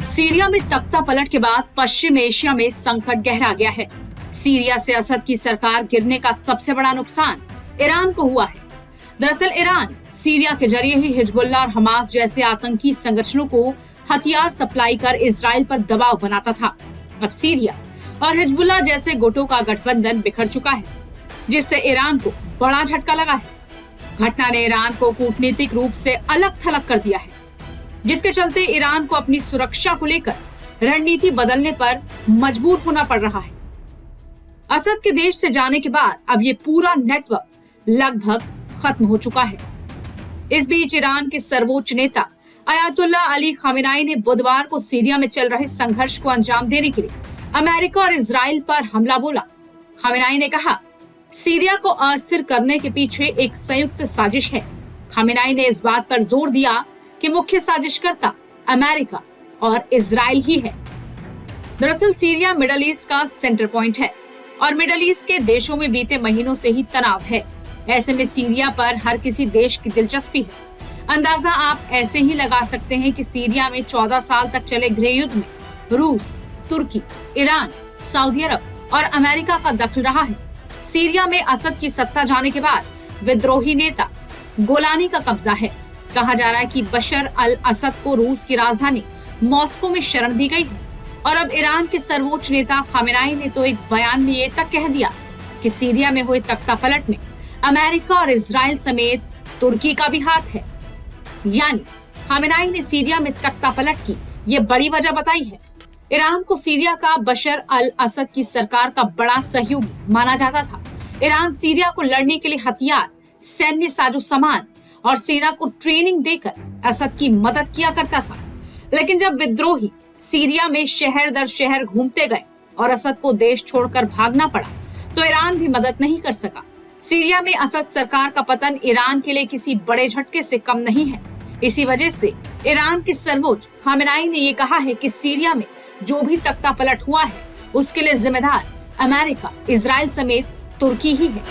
Syria में तख्ता पलट के बाद पश्चिम एशिया में संकट गहरा गया है। सीरिया से असद की सरकार गिरने का सबसे बड़ा नुकसान ईरान को हुआ है। दरअसल ईरान सीरिया के जरिए ही हिजबुल्लाह और हमास जैसे आतंकी संगठनों को हथियार सप्लाई कर इजराइल पर दबाव बनाता था। अब सीरिया और हिजबुल्लाह जैसे गुटों का गठबंधन बिखर चुका है, जिससे ईरान को बड़ा झटका लगा है। घटना ने ईरान को कूटनीतिक रूप से अलग थलग कर दिया है, जिसके चलते ईरान को अपनी सुरक्षा को लेकर रणनीति बदलने पर मजबूर होना पड़ रहा है। असद के देश से जाने के बाद अब ये पूरा नेटवर्क लगभग खत्म हो चुका है। इस बीच ईरान के सर्वोच्च नेता अयातुल्लाह अली खामेनेई ने बुधवार को सीरिया में चल रहे संघर्ष को अंजाम देने के लिए अमेरिका और इजराइल पर हमला बोला। खामेनेई ने कहा, सीरिया को अस्थिर करने के पीछे एक संयुक्त साजिश है। खामेनेई ने इस बात पर जोर दिया कि मुख्य साजिशकर्ता अमेरिका और इजराइल ही है। दरअसल सीरिया मिडल ईस्ट का सेंटर पॉइंट है और मिडल ईस्ट के देशों में बीते महीनों से ही तनाव है। ऐसे में सीरिया पर हर किसी देश की दिलचस्पी है। अंदाजा आप ऐसे ही लगा सकते हैं कि सीरिया में 14 साल तक चले गृह युद्ध में रूस, तुर्की, ईरान, सऊदी अरब और अमेरिका का दखल रहा है। सीरिया में असद की सत्ता जाने के बाद विद्रोही नेता गोलानी का कब्जा है। कहा जा रहा है कि बशर अल असद को रूस की राजधानी मॉस्को में शरण दी गई है। और अब ईरान के सर्वोच्च नेता खामेनेई ने तो एक बयान में ये तक कह दिया कि सीरिया में हुए तख्तापलट में अमेरिका और इजराइल समेत तुर्की का भी हाथ है। यानी खामेनेई ने सीरिया में तख्तापलट की ये बड़ी वजह बताई है। ईरान को सीरिया का बशर अल असद की सरकार का बड़ा सहयोगी माना जाता था। ईरान सीरिया को लड़ने के लिए हथियार, सैन्य साजो सामान और सेना को ट्रेनिंग देकर असद की मदद किया करता था। लेकिन जब विद्रोही सीरिया में शहर दर शहर घूमते गए और असद को देश छोड़कर भागना पड़ा, तो ईरान भी मदद नहीं कर सका। सीरिया में असद सरकार का पतन ईरान के लिए किसी बड़े झटके से कम नहीं है। इसी वजह से ईरान के सर्वोच्च खामेनेई ने ये कहा है कि सीरिया में जो भी तख्तापलट हुआ है उसके लिए जिम्मेदार अमेरिका, इजराइल समेत तुर्की ही है।